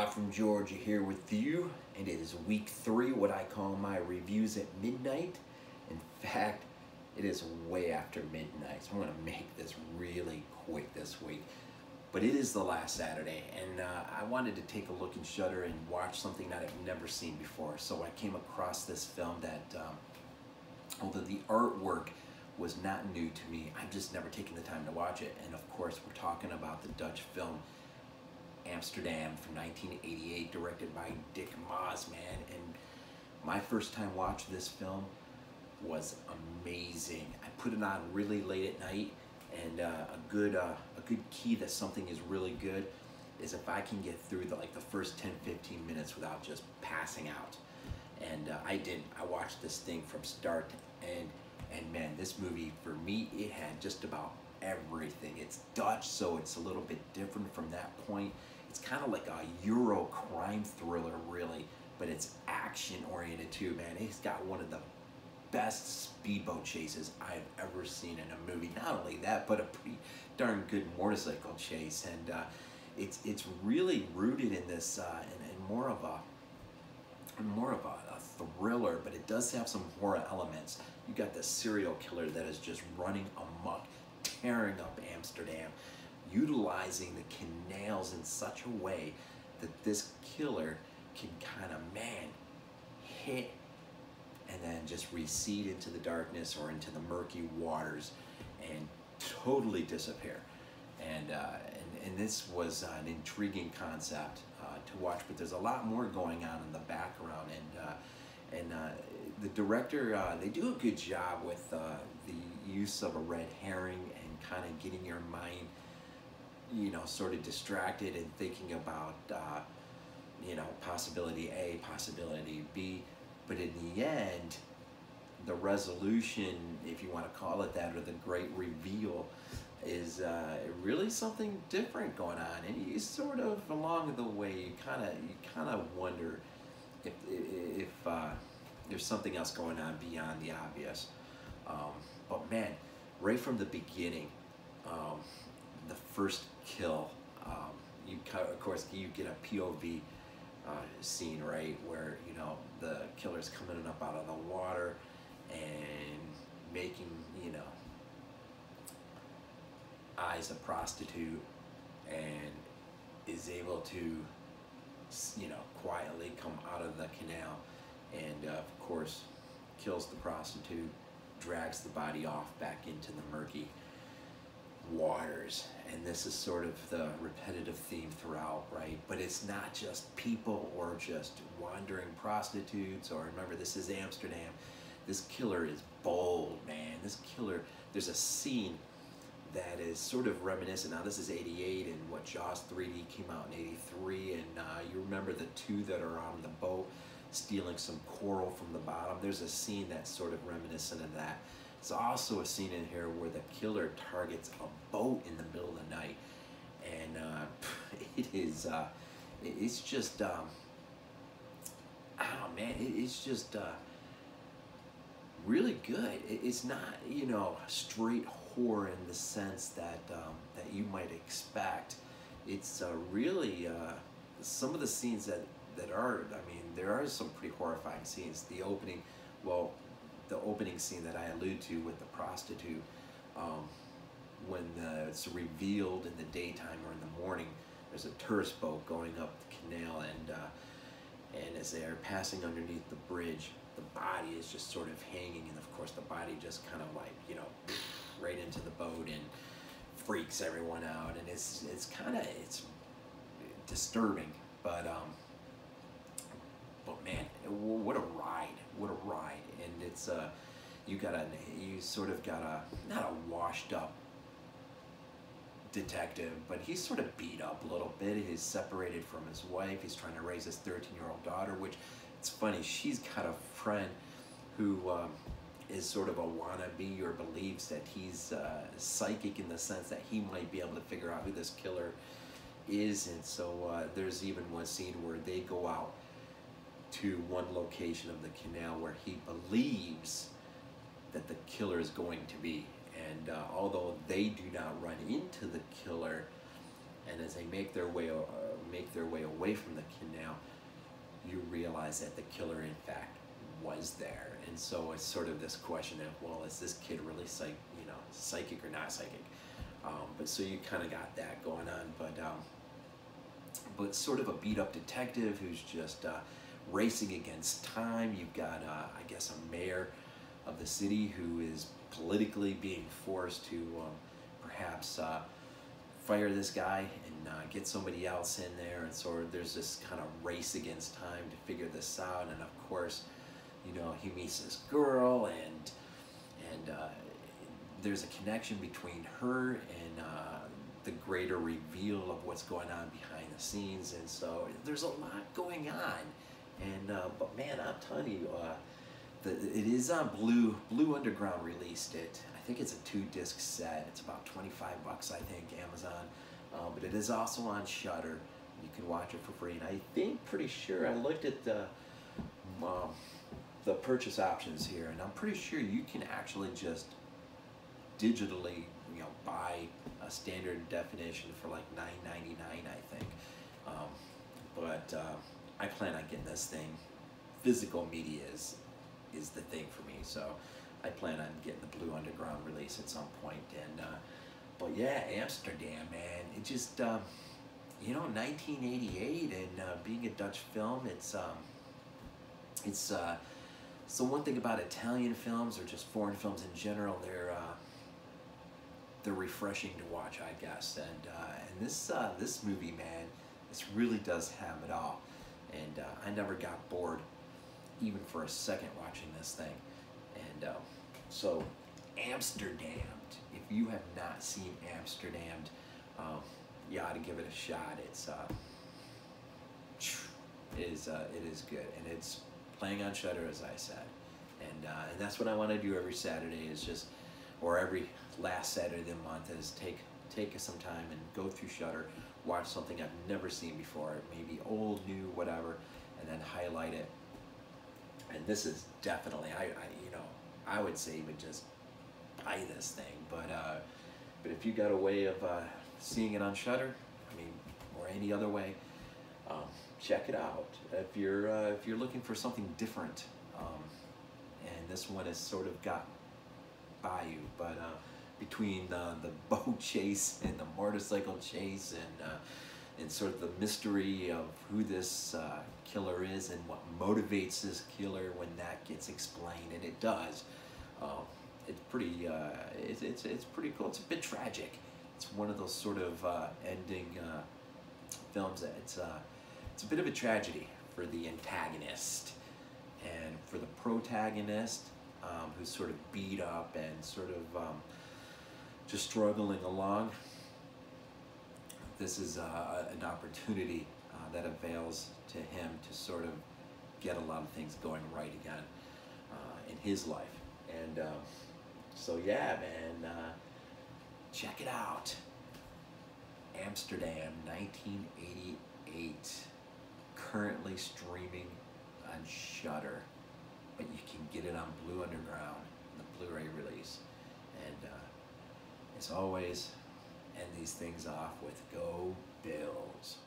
Live from Georgia here with you, and it is week 3, what I call my reviews at midnight. In fact, it is way after midnight, so I'm going to make this really quick this week. But it is the last Saturday, and I wanted to take a look in Shudder and watch something that I've never seen before. So I came across this film that, although the artwork was not new to me, I've just never taken the time to watch it. And of course, we're talking about the Dutch film Amsterdamned from 1988, directed by Maas, man. And my first time watching this film was amazing. I put it on really late at night, and a good key that something is really good is if I can get through the first 10-15 minutes without just passing out. And I didn't. I watched this thing from start to end, and man, this movie, for me, it had just about everything. It's Dutch, so it's a little bit different from that point. It's kind of like a Euro crime thriller, really, but it's action oriented too, man. It's got one of the best speedboat chases I've ever seen in a movie. Not only that, but a pretty darn good motorcycle chase, and it's really rooted in this in more of a thriller, but it does have some horror elements. You got the serial killer that is just running amok, tearing up Amsterdam, utilizing the canals in such a way that this killer can kind of, man, hit and then just recede into the darkness or into the murky waters and totally disappear. And this was an intriguing concept to watch, but there's a lot more going on in the background. And the director, they do a good job with the use of a red herring and kind of getting your mind, you know, sort of distracted and thinking about, you know, possibility A, possibility B. But in the end, the resolution, if you want to call it that, or the great reveal, is really something different going on. And you sort of, along the way, you kind of wonder if there's something else going on beyond the obvious. But man, right from the beginning, the first kill, of course you get a POV scene, right, where, you know, the killer's coming up out of the water and making, you know, eyes a prostitute, and is able to, you know, quietly come out of the canal, and of course kills the prostitute, drags the body off back into the murky waters. And this is sort of the repetitive theme throughout, right? But it's not just people or just wandering prostitutes, or, remember, this is Amsterdam. This killer is bold, man. This killer, there's a scene that is sort of reminiscent. Now, this is 88, and what, Jaws 3D came out in 83, and you remember the two that are on the boat stealing some coral from the bottom. There's a scene that's sort of reminiscent of that. There's also a scene in here where the killer targets a boat in the middle of the night, and it's just, oh man, it's just really good. It's not, you know, straight horror in the sense that that you might expect. It's really some of the scenes that are, I mean, there are some pretty horrifying scenes. The opening, well, the opening scene that I allude to with the prostitute, when it's revealed in the daytime or in the morning, there's a tourist boat going up the canal, and as they're passing underneath the bridge, the body is just sort of hanging, and of course the body just kind of, like, you know, right into the boat and freaks everyone out, and it's disturbing, but man, what a ride. And it's you sort of got a, not a washed up detective, but he's sort of beat up a little bit. He's separated from his wife. He's trying to raise his 13-year-old daughter, which, it's funny, she's got a friend who is sort of a wannabe, or believes that he's psychic in the sense that he might be able to figure out who this killer is. And so there's even one scene where they go out to one location of the canal where he believes that the killer is going to be. And although they do not run into the killer, And as they make their way away from the canal, you realize that the killer, in fact, was there. And so it's sort of this question of, well, is this kid really psychic or not psychic? But so you kind of got that going on, but sort of a beat up detective who's just racing against time. You've got, I guess, a mayor of the city who is politically being forced to perhaps fire this guy and get somebody else in there, and so there's this kind of race against time to figure this out. And of course, he meets this girl, and there's a connection between her and the greater reveal of what's going on behind the scenes. And so there's a lot going on. And but man, I'm telling you, it is on Blue Underground released it. I think it's a 2-disc set. It's about $25, I think, Amazon. But it is also on Shudder. You can watch it for free. And I think, pretty sure, I looked at the purchase options here, and I'm pretty sure you can actually just digitally, buy a standard definition for like $9.99, I think. But I plan on getting this thing. Physical media is the thing for me, so I plan on getting the Blue Underground release at some point. And but yeah, Amsterdam, man, it just 1988, and being a Dutch film, it's so one thing about Italian films, or just foreign films in general, they're refreshing to watch, I guess. And this movie, man, this really does have it all. And I never got bored, even for a second, watching this thing. And so, Amsterdamned. If you have not seen Amsterdamned, you ought to give it a shot. It is good, and it's playing on Shudder, as I said. And that's what I want to do every Saturday, is just, or every last Saturday of the month, is take some time and go through Shudder, watch something I've never seen before, maybe old, new, whatever, and then highlight it. And this is definitely, I would say even just buy this thing, but if you got a way of seeing it on Shudder, or any other way, check it out. If you're looking for something different, and this one has sort of got by you, but between the boat chase and the motorcycle chase, and sort of the mystery of who this killer is and what motivates this killer when that gets explained, and it does. It's pretty. It's pretty cool. It's a bit tragic. It's one of those sort of ending films that it's a bit of a tragedy for the antagonist, and for the protagonist, who's sort of beat up and sort of just struggling along. This is an opportunity that avails to him to sort of get a lot of things going right again in his life. And so yeah, man, check it out. Amsterdam, 1988, currently streaming on Shudder, but you can get it on Blue Underground, the Blu-ray release. And as always, end these things off with Go Bills.